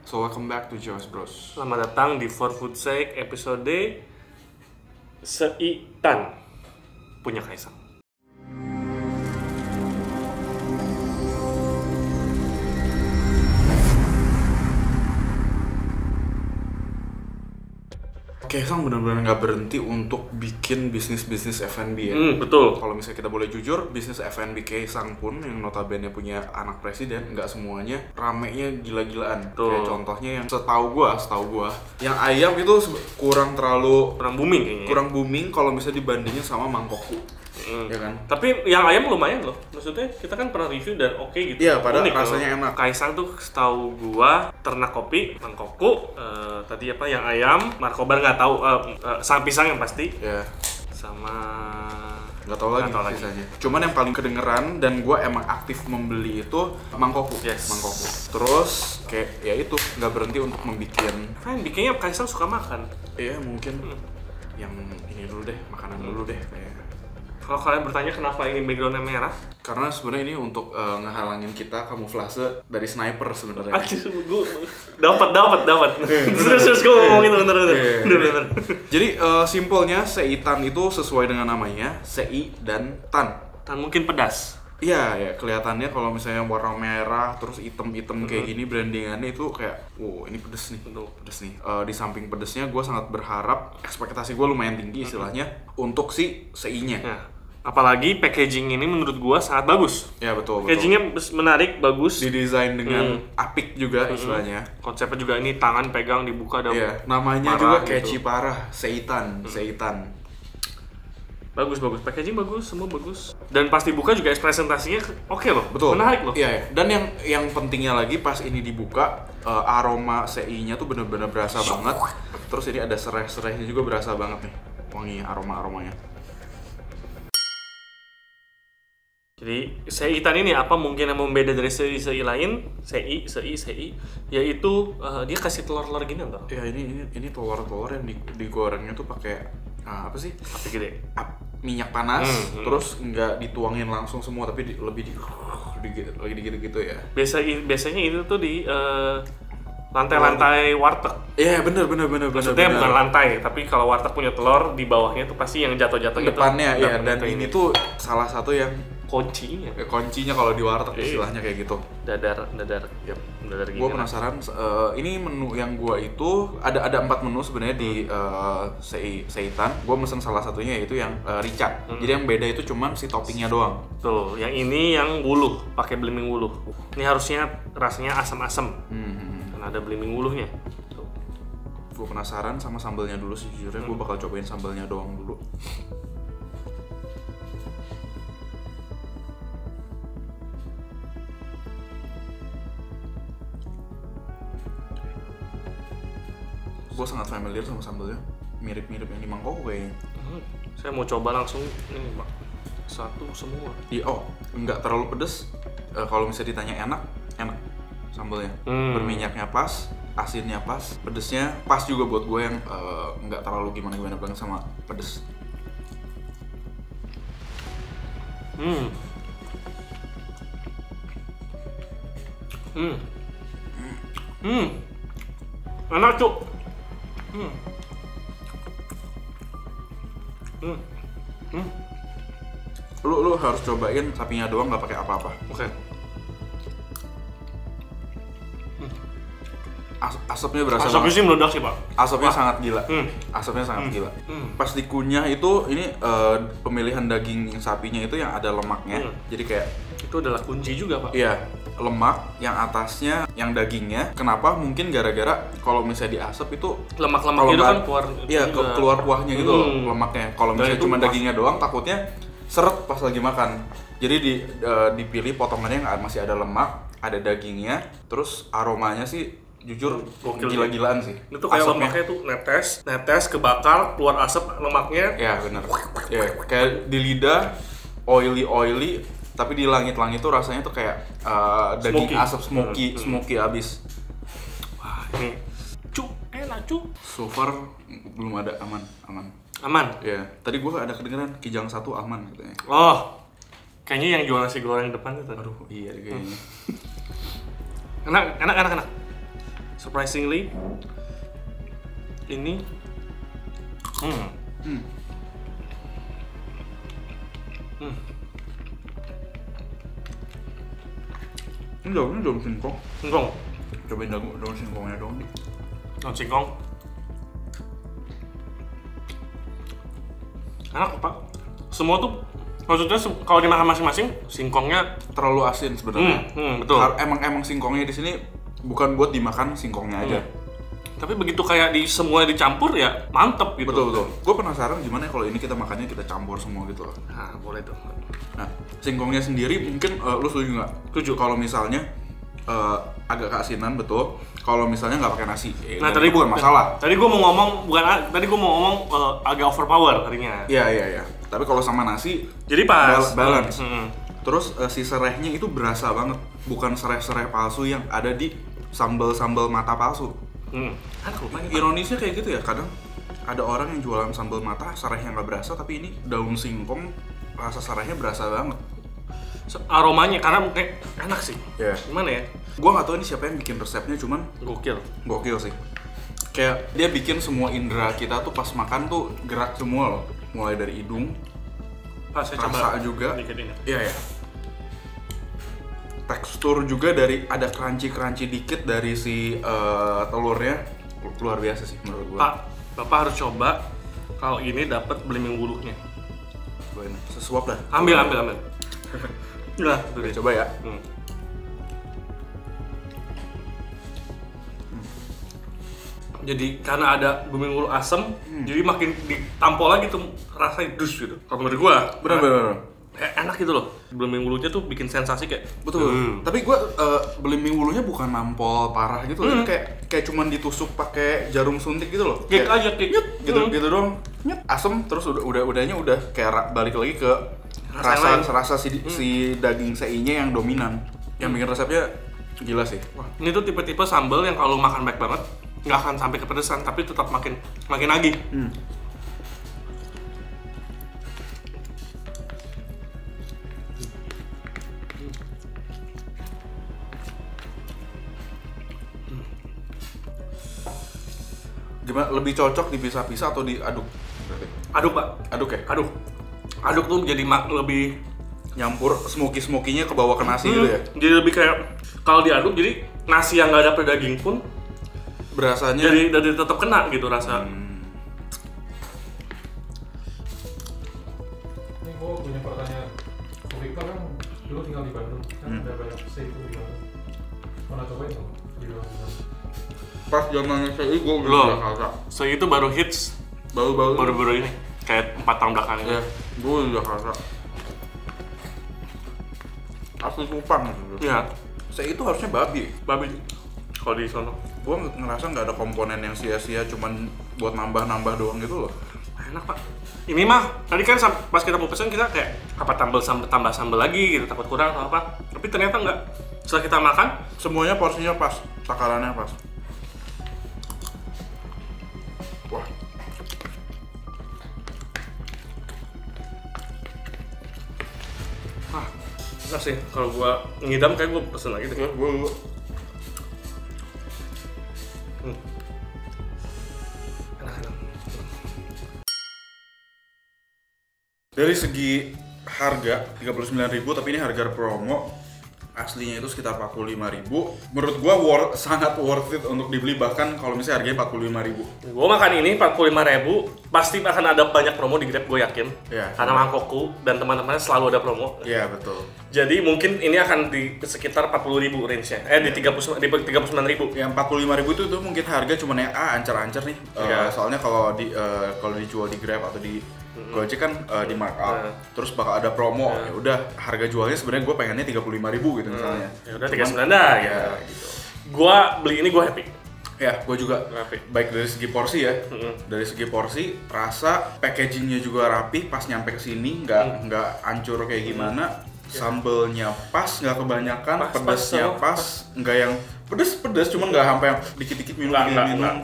So welcome back to Joe's Bros. Selamat datang di For Food Sake episode Seitan punya Kaisang. Kaisang benar-benar nggak berhenti untuk bikin bisnis F&B ya. Betul. Kalau misalnya kita boleh jujur, bisnis F&B Kaisang pun yang notabene punya anak presiden, nggak semuanya ramenya gila-gilaan. Betul. Kayak contohnya yang setahu gua, yang ayam itu kurang booming kayaknya. kurang booming kalau misalnya dibandingin sama mangkokku. Ya kan? Tapi yang ayam lumayan loh. Maksudnya kita kan pernah review dan oke gitu. Iya, padahal Unik rasanya loh. enak. Kaisang tuh setahu gua ternak kopi, mangkokku, tadi apa yang ayam, markobar nggak tahu, sang pisang yang pasti. Ya. Sama Nggak tahu lagi sisanya. Cuman yang paling kedengeran dan gue emang aktif membeli itu mangkokku. Yes. Mangkokku. Terus kayak ya itu nggak berhenti untuk membikin. kan bikinnya Kaisang suka makan. Iya mungkin yang ini dulu deh, makanan dulu deh kayak. Kalau kalian bertanya kenapa ini backgroundnya merah, Karena sebenarnya ini untuk ngehalangin kita kamuflase dari sniper sebenarnya. gue dapat. Terus gue ngomong itu bener. Jadi simpelnya Seitan itu sesuai dengan namanya, Sei dan Tan. Dan mungkin pedas. Iya ya, kelihatannya kalau misalnya warna merah terus item-item kayak gini brandingannya itu kayak, wow ini pedes nih, pedes nih. Di samping pedesnya, gue sangat berharap ekspektasi gue lumayan tinggi istilahnya untuk si Sei-nya. Ya. Apalagi packaging ini menurut gua sangat bagus. Ya betul. Packagingnya menarik, bagus. Didesain dengan apik juga istilahnya. Konsepnya juga ini tangan pegang dibuka dan Iya, namanya parah juga gitu. catchy parah, Seitan, Seitan. Bagus. Packaging bagus, semua bagus. Dan pas dibuka juga presentasinya oke loh. Betul. Menarik loh. Iya, iya. Dan yang pentingnya lagi pas ini dibuka, aroma sei-nya tuh bener-bener berasa banget. Terus ini ada serai-serainya juga berasa banget nih, wangi aroma-aromanya. Jadi Seitan ini apa mungkin yang membeda dari sei lain? Sei, yaitu dia kasih telur-telur gini enggak? Ya ini telur-telur yang digorengnya tuh pakai apa sih? Api gede. Minyak panas, terus nggak dituangin langsung semua tapi lebih gitu ya. Biasanya itu tuh di lantai-lantai warteg. Iya bener. Maksudnya bukan lantai, tapi kalau warteg punya telur di bawahnya tuh pasti yang jatuh-jatuh gitu. Depannya ya, dan ini tuh salah satu yang kuncinya kalau di warteg istilahnya kayak gitu. Dadar gini. Gue penasaran, ini menu yang gue itu ada 4 menu sebenarnya di Seitan. Gue mesen salah satunya yaitu yang rica. Jadi yang beda itu cuman si toppingnya doang. Tuh, yang ini yang wuluh, pakai belimbing wuluh. Ini harusnya rasanya asam-asam. Karena ada belimbing wuluhnya. Gue penasaran sama sambelnya dulu sejujurnya. Gue bakal cobain sambelnya doang dulu. Gue sangat familiar sama sambelnya, mirip-mirip yang di mangkok kayaknya. Saya mau coba langsung ini, Pak. Satu semua. Nggak terlalu pedes. Kalau misalnya ditanya enak sambelnya. Berminyaknya pas, asinnya pas, pedesnya pas juga buat gue yang nggak terlalu gimana banget sama pedes. Enak, Cuk. Lu harus cobain sapinya doang nggak pakai apa-apa. Oke. Asapnya berasa Asapnya banget. sih meledak sih, Pak. Asapnya sangat gila. Asapnya sangat gila. Pas dikunyah itu ini pemilihan daging sapinya itu yang ada lemaknya. Jadi kayak Itu adalah kunci juga, Pak. iya, lemak yang atasnya yang dagingnya. Kenapa? Mungkin gara-gara kalau misalnya diasap itu Lemak-lemaknya itu kan keluar. Iya, juga. keluar kuahnya gitu lemaknya. Kalau misalnya cuma dagingnya doang takutnya seret pas lagi makan. Jadi dipilih potongannya yang masih ada lemak, ada dagingnya, terus aromanya sih jujur gila-gilaan sih. Itu kayak lemaknya tuh netes, kebakar, keluar asap lemaknya. Ya benar. Ya, kayak di lidah oily, tapi di langit-langit tuh rasanya tuh kayak daging Smoky. asap smoky abis. Wah, ini Cuk, enak, Cuk. So far belum ada aman. Aman. Ya, tadi gua ada kedengeran Kijang 1 aman katanya. Oh, kayaknya yang jual nasi goreng depan itu. Aduh, iya kayaknya. Enak. surprisingly ini Ini daun singkong. singkong. Cobain daun singkongnya dong. Daun singkong. Enak Pak. Semua tuh maksudnya kalau dimakan masing-masing, singkongnya Terlalu asin sebenarnya. betul. Emang singkongnya di sini bukan buat dimakan singkongnya aja. Tapi begitu kayak semua dicampur ya mantep gitu. Betul. Gue penasaran gimana kalau ini kita makannya kita campur semua gitu loh. Nah, boleh tuh. Nah, singkongnya sendiri mungkin lu setuju nggak? Setuju. Kalau misalnya agak keasinan, betul. Kalau misalnya nggak pakai nasi, Nah, tadi bukan masalah. Tadi gue mau ngomong agak overpower tadinya. Iya. Tapi kalau sama nasi, Jadi pas balance. Terus si serehnya itu berasa banget, bukan sereh-sereh palsu yang ada di sambal mata palsu. Enak lupa ini. Ironisnya kayak gitu ya, kadang ada orang yang jualan sambal mata serehnya nggak berasa, tapi ini daun singkong rasa serehnya berasa banget. Aromanya karena kayak enak sih. Iya. Gimana ya? Gua nggak tahu ini siapa yang bikin resepnya, cuman gokil sih. Kayak dia bikin semua indera kita tuh pas makan tuh gerak semua loh, mulai dari hidung, Saya rasa coba juga. dikit ini. Iya. Tekstur juga dari ada crunchy dikit dari si telurnya, luar biasa sih menurut gua. Pak, Bapak harus coba kalau ini dapat belimbing bulunya. Sesuap dah. Ambil. Nah, tuh deh. Coba ya. Jadi karena ada belimbing bulu asem, jadi makin ditampol lagi tuh rasanya dus gitu. Kalau menurut gua, Bener. enak gitu loh. Belimbing bulunya tuh bikin sensasi kayak Betul. Tapi gua belimbing bulunya bukan nampol parah gitu, kayak cuman ditusuk pakai jarum suntik gitu loh. Kayak aja kayak Gitu doang. Asem terus udahnya udah kayak balik lagi ke rasa si daging sei-nya yang dominan. Yang bikin resepnya gila sih. Wah, ini tuh tipe-tipe sambal yang kalau makan baik banget nggak akan sampai kepedesan, tapi tetap makin nagih. Gimana, lebih cocok dipisah-pisah atau diaduk? Aduk Pak, Aduk ya? aduk tuh jadi lebih Nyampur smoky-smokinya ke bawah ke nasi gitu ya? jadi lebih kayak kalau diaduk jadi nasi yang nggak dapet daging pun Berasanya jadi tetap kena gitu rasa. Ini gue punya pertanyaan. Victor kan dulu tinggal di Bandung, kan ada banyak seafood di Bandung. Pernah cobain nggak di Bandung? pas zamannya sei gue udah Loh. Jakarta. Sei itu baru hits baru-baru ini kayak 4 tahun belakangan ini. Ya, gue udah Jakarta. Asli Kupang gitu. Iya, Sei itu harusnya babi. babi kalau di sono. Gue ngerasa nggak ada komponen yang sia-sia cuman buat nambah-nambah doang gitu loh. Enak Pak. Ini mah tadi kan pas kita mau pesen kita kayak apa tambah sambal lagi gitu, takut kurang atau apa. Tapi ternyata enggak. Setelah kita makan, Semuanya porsinya pas, takarannya pas. Wah, enak sih. Kalau gua ngidam kayak gua pesen lagi deh. gue Enak. dari segi harga 39.000, tapi ini harga promo. Aslinya itu sekitar 45.000. Menurut gua sangat worth it untuk dibeli, bahkan kalau misalnya harganya 45.000. Gua makan ini 45.000, pasti akan ada banyak promo di Grab, gue yakin. Iya. Karena mangkokku dan teman-temannya selalu ada promo. Iya, betul. Jadi mungkin ini akan di sekitar 40.000 range-nya. Di 39.000. Yang 45.000 itu mungkin harga cuman yang ancar-ancar nih. Iya. Soalnya kalau dijual di Grab atau di Gojek kan di markup. Terus bakal ada promo. Ya udah, harga jualnya sebenarnya gue pengennya 35.000 gitu misalnya. Ya udah 39 dah Ya, gitu. gitu. Gua beli ini gua happy. Ya, gue juga Rapi. baik dari segi porsi ya. Dari segi porsi, rasa packagingnya juga rapi pas nyampe ke sini, nggak hancur kayak gimana. Sambelnya pas, nggak kebanyakan, pedasnya pas, nggak yang pedes cuman nggak sampai yang dikit-dikit minum.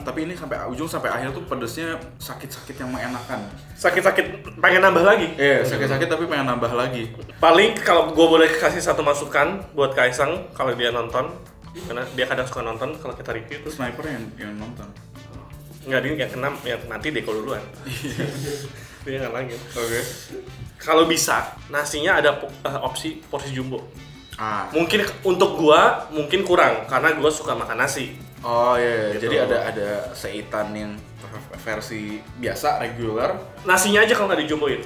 Tapi ini sampai ujung sampai akhir tuh pedesnya sakit-sakit yang mengenakan. Sakit-sakit pengen nambah lagi. Iya, sakit-sakit tapi pengen nambah lagi. Paling kalau gue boleh kasih satu masukan buat Kaisang kalau dia nonton, Karena dia kadang suka nonton kalau kita review tuh. Sniper yang nonton. Enggak, dia yang keenam, yang nanti Deko duluan. Dia nggak lagi. Oke. Kalau bisa, nasinya ada opsi porsi jumbo. Mungkin untuk gua mungkin kurang karena gua suka makan nasi. Oh iya, Gitu. jadi ada seitan yang versi biasa regular. Nasinya aja kalau nggak dijumboin.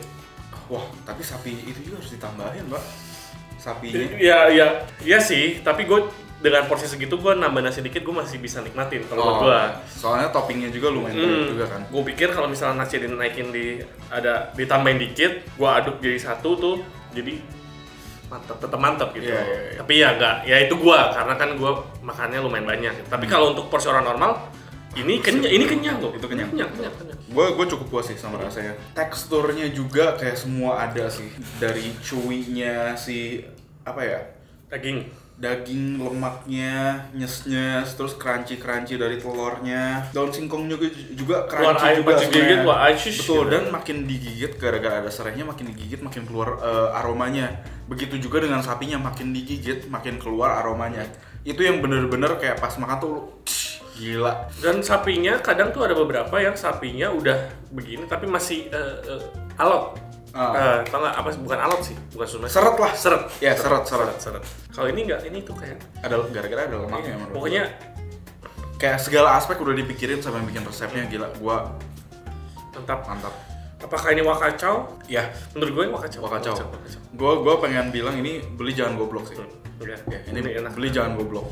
Wah, tapi sapi itu juga harus ditambahin, Mbak. Sapinya. Iya sih, tapi gue dengan porsi segitu gue nambah nasi dikit gue masih bisa nikmatin kalau buat gue. Soalnya toppingnya juga lumayan banyak juga kan. Gue pikir kalau misalnya nasi dinaikin ditambahin dikit, gue aduk jadi satu tuh, jadi tetap mantap gitu. Iya. Tapi ya enggak, ya itu gue karena kan gue makannya lumayan banyak. Tapi kalau untuk porsi orang normal, ini kenyang loh. Itu kenyang. Kenyang. Gue cukup puas sih sama rasanya. Teksturnya juga kayak semua ada sih. Dari chewy-nya si apa ya? Daging lemaknya, nyes-nyes, terus crunchy dari telurnya. Daun singkong juga crunchy juga gigit, betul, dan makin digigit gara-gara ada serainya, makin digigit makin keluar aromanya. Begitu juga dengan sapinya, makin digigit makin keluar aromanya. Itu yang bener-bener kayak pas makan tuh gila. Dan sapinya kadang tuh ada beberapa yang sapinya udah begini tapi masih alot. Tau nggak apa? Bukan alot sih, bukan sungai. Seret lah. Seret. Ya seret. Kalau ini nggak, ini tuh kayak Gara-gara ada lemaknya. pokoknya kayak segala aspek udah dipikirin sama yang bikin resepnya, gila. Gua mantap. Apakah ini wakacau? Ya, Menurut gue wakacau. Gua pengen bilang ini beli jangan goblok sih. Ya, Ini enak. beli jangan goblok.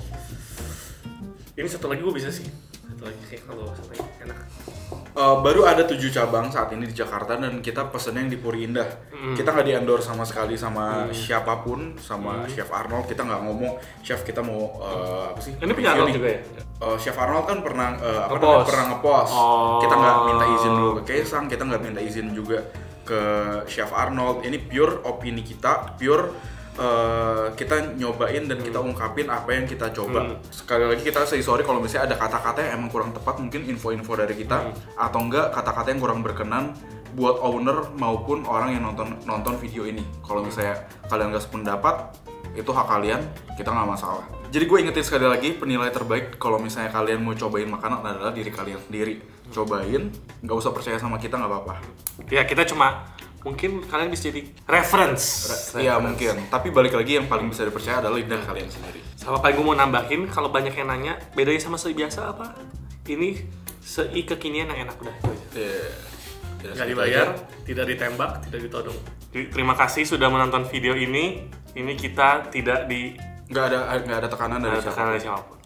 Ini satu lagi gue bisa sih. Satu lagi kayak kalau satu lagi enak. Baru ada 7 cabang saat ini di Jakarta dan kita pesennya yang di Puri Indah. Kita nggak di-endorse sama sekali sama siapapun, sama Chef Arnold. Kita nggak ngomong chef kita mau apa sih? Ini punya Arnold juga ya? Chef Arnold kan pernah Ngepost. pernah ngepost. Oh. Kita nggak minta izin dulu ke Kaisang, kita nggak minta izin juga ke Chef Arnold. Ini pure opini kita, pure kita nyobain dan kita ungkapin apa yang kita coba. Sekali lagi kita say sorry kalau misalnya ada kata-kata yang emang kurang tepat, mungkin info-info dari kita atau enggak kata-kata yang kurang berkenan buat owner maupun orang yang nonton video ini. Kalau misalnya kalian nggak sependapat, itu hak kalian, kita nggak masalah. Jadi gue ingetin sekali lagi, penilai terbaik kalau misalnya kalian mau cobain makanan adalah diri kalian sendiri. Cobain, nggak usah percaya sama kita, nggak apa-apa. Ya kita cuma mungkin kalian bisa jadi reference. Iya mungkin, tapi balik lagi yang paling bisa dipercaya adalah lidah kalian sendiri. Sama paling gue mau nambahin, kalau banyak yang nanya, bedanya sama sei biasa apa? Ini sei kekinian yang enak udah. Nggak dibayar, tidak ditembak, tidak ditodong. Jadi, terima kasih sudah menonton video ini. Ini kita tidak Nggak ada tekanan dari siapapun. siapapun.